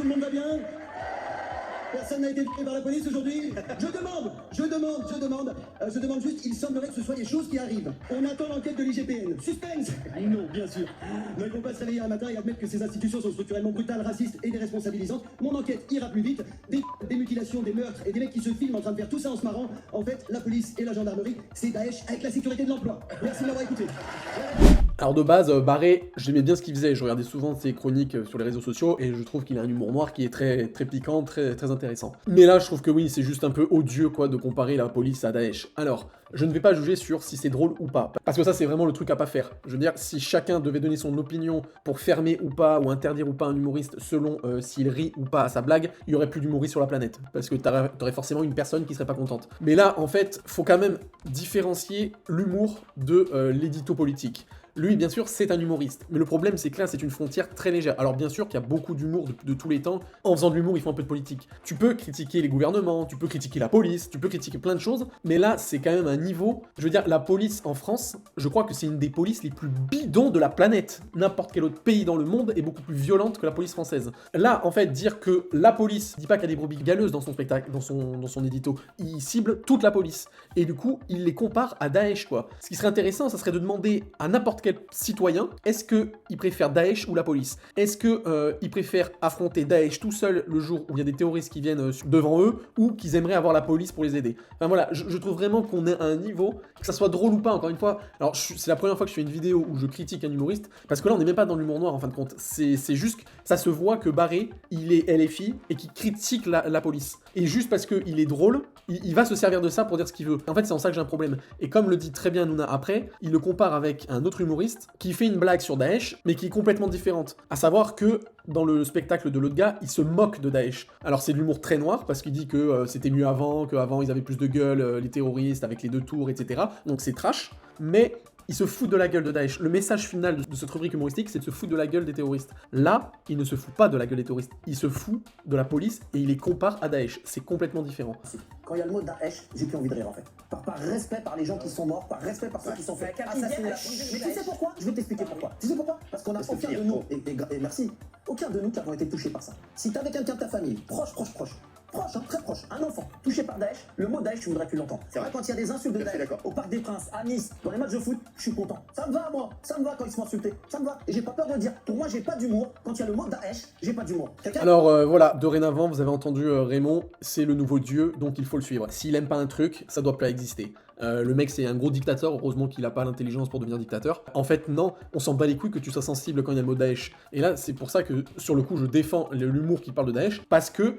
tout le monde va bien? Personne n'a été tué par la police aujourd'hui? Je demande juste, il semblerait que ce soit des choses qui arrivent. On attend l'enquête de l'IGPN. Suspense! Non, bien sûr. Ne vont pas se réveiller un matin et admettre que ces institutions sont structurellement brutales, racistes et déresponsabilisantes. Mon enquête ira plus vite. Des mutilations, des meurtres et des mecs qui se filment en train de faire tout ça en se marrant. En fait, la police et la gendarmerie, c'est Daesh avec la sécurité de l'emploi. Merci de m'avoir écouté. Alors de base, Barré, j'aimais bien ce qu'il faisait, je regardais souvent ses chroniques sur les réseaux sociaux, et je trouve qu'il a un humour noir qui est très, très piquant, très, très intéressant. Mais là, je trouve que oui, c'est juste un peu odieux, quoi, de comparer la police à Daesh. Alors, je ne vais pas juger sur si c'est drôle ou pas, parce que ça, c'est vraiment le truc à pas faire. Je veux dire, si chacun devait donner son opinion pour fermer ou pas, ou interdire ou pas un humoriste selon s'il rit ou pas à sa blague, il y aurait plus d'humoristes sur la planète, parce que t'aurais forcément une personne qui serait pas contente. Mais là, en fait, faut quand même différencier l'humour de l'édito politique. Lui, bien sûr, c'est un humoriste. Mais le problème, c'est que là, c'est une frontière très légère. Alors, bien sûr qu'il y a beaucoup d'humour de tous les temps. En faisant de l'humour, ils font un peu de politique. Tu peux critiquer les gouvernements, tu peux critiquer la police, tu peux critiquer plein de choses. Mais là, c'est quand même un niveau... Je veux dire, la police en France, je crois que c'est une des polices les plus bidons de la planète. N'importe quel autre pays dans le monde est beaucoup plus violente que la police française. Là, en fait, dire que la police, dit pas qu'il y a des brebis galeuses dans son spectacle, dans son édito, il cible toute la police. Et du coup, il les compare à Daesh, quoi. Ce qui serait intéressant, ça serait de demander à n'importe quel citoyen, est-ce qu'il préfère Daesh ou la police? Est-ce qu'il préfère affronter Daesh tout seul le jour où il y a des terroristes qui viennent devant eux, ou qu'ils aimeraient avoir la police pour les aider? Enfin voilà, je trouve vraiment qu'on est à un niveau, que ça soit drôle ou pas, encore une fois. Alors c'est la première fois que je fais une vidéo où je critique un humoriste, parce que là on n'est même pas dans l'humour noir en fin de compte. C'est juste que ça se voit que Barré, il est LFI et qu'il critique la police. Et juste parce qu'il est drôle, il va se servir de ça pour dire ce qu'il veut. En fait, c'est en ça que j'ai un problème. Et comme le dit très bien Nouna après, il le compare avec un autre humoriste qui fait une blague sur Daesh, mais qui est complètement différente. À savoir que dans le spectacle de l'autre gars, il se moque de Daesh. Alors c'est de l'humour très noir, parce qu'il dit que c'était mieux avant, qu'avant ils avaient plus de gueule, les terroristes, avec les deux tours, etc. Donc c'est trash, mais il se fout de la gueule de Daesh. Le message final de cette rubrique humoristique, c'est de se foutre de la gueule des terroristes. Là, il ne se fout pas de la gueule des terroristes. Il se fout de la police et il les compare à Daesh. C'est complètement différent. Quand il y a le mot Daesh, j'ai plus envie de rire en fait. Par respect par les gens qui sont morts, par respect par ceux qui sont fait assassiner. Mais tu sais pourquoi? Je vais t'expliquer pourquoi. Tu sais pourquoi? Parce qu'on a aucun de nous, et merci, aucun de nous qui avons été touchés par ça. Si t'avais quelqu'un de ta famille, proche, très proche, un enfant touché par Daesh, le mot Daesh, je voudrais plus l'entendre. C'est vrai, quand il y a des insultes de Daesh, au Parc des Princes, à Nice, dans les matchs de foot, je suis content. Ça me va, moi, ça me va quand ils sont insultés, ça me va. Et j'ai pas peur de le dire. Pour moi, j'ai pas d'humour. Quand il y a le mot Daesh, j'ai pas d'humour. Alors voilà, dorénavant, vous avez entendu Raymond, c'est le nouveau dieu, donc il faut le suivre. S'il aime pas un truc, ça doit pas exister. Le mec c'est un gros dictateur, heureusement qu'il a pas l'intelligence pour devenir dictateur. En fait non, on s'en bat les couilles que tu sois sensible quand il y a le mot Daesh. Et là c'est pour ça que sur le coup je défends l'humour qui parle de Daesh, parce que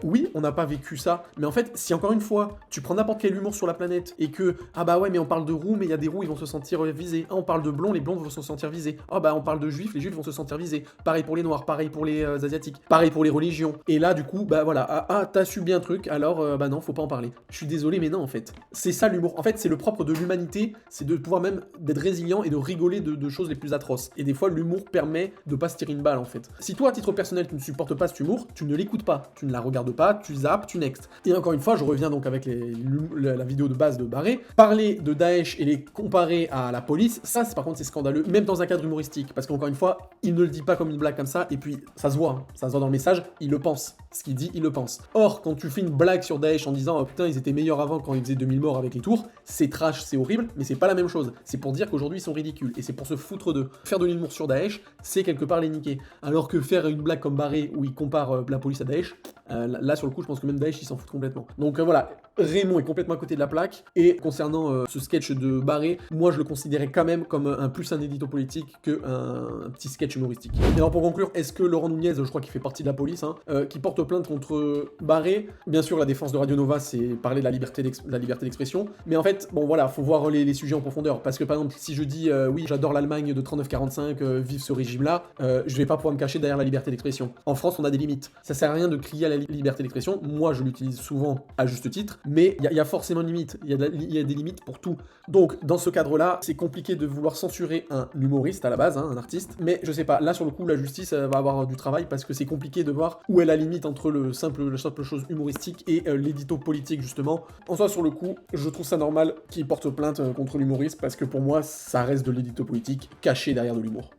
oui on n'a pas vécu ça, mais en fait si encore une fois tu prends n'importe quel humour sur la planète et que ah bah ouais mais on parle de roux mais il y a des roux ils vont se sentir visés, ah on parle de blonds les blonds vont se sentir visés, ah bah on parle de juifs les juifs vont se sentir visés, pareil pour les noirs, pareil pour les asiatiques, pareil pour les religions. Et là du coup bah voilà, ah t'as subi un truc alors bah non faut pas en parler. Je suis désolé mais non en fait, c'est ça l'humour. En fait c'est le propre de l'humanité, c'est de pouvoir même d'être résilient et de rigoler de choses les plus atroces. Et des fois, l'humour permet de pas se tirer une balle, en fait. Si toi, à titre personnel, tu ne supportes pas cet humour, tu ne l'écoutes pas, tu ne la regardes pas, tu zappes, tu next. Et encore une fois, je reviens donc avec la vidéo de base de Barré. Parler de Daesh et les comparer à la police, ça, par contre, c'est scandaleux, même dans un cadre humoristique. Parce qu'encore une fois, il ne le dit pas comme une blague comme ça, et puis ça se voit, hein, ça se voit dans le message, il le pense. Ce qu'il dit, il le pense. Or, quand tu fais une blague sur Daesh en disant oh putain, ils étaient meilleurs avant quand ils faisaient 2000 morts avec les tours, c'est trash, c'est horrible, mais c'est pas la même chose. C'est pour dire qu'aujourd'hui ils sont ridicules, et c'est pour se foutre d'eux. Faire de l'humour sur Daesh, c'est quelque part les niquer. Alors que faire une blague comme Barré où il compare la police à Daesh, là sur le coup je pense que même Daesh il s'en fout complètement. Donc voilà, Raymond est complètement à côté de la plaque, et concernant ce sketch de Barré, moi je le considérais quand même comme un édito politique qu'un petit sketch humoristique. Et alors pour conclure, est-ce que Laurent Nunez, je crois qu'il fait partie de la police, hein, qui porte plainte contre Barré, bien sûr la défense de Radio Nova c'est parler de la liberté d'expression, mais en fait, bon voilà, faut voir les sujets en profondeur, parce que par exemple, si je dis oui, j'adore l'Allemagne de 39-45, vive ce régime-là, je vais pas pouvoir me cacher derrière la liberté d'expression. En France, on a des limites. Ça sert à rien de crier à la liberté d'expression, moi je l'utilise souvent à juste titre, mais il y a forcément une limite, il y a des limites pour tout. Donc, dans ce cadre-là, c'est compliqué de vouloir censurer un humoriste à la base, hein, un artiste, mais je sais pas, là sur le coup, la justice va avoir du travail, parce que c'est compliqué de voir où est la limite entre la simple chose humoristique et l'édito politique, justement. En soi, sur le coup, je trouve ça normal qu'il porte plainte contre l'humoriste, parce que pour moi, ça reste de l'édito politique caché derrière de l'humour.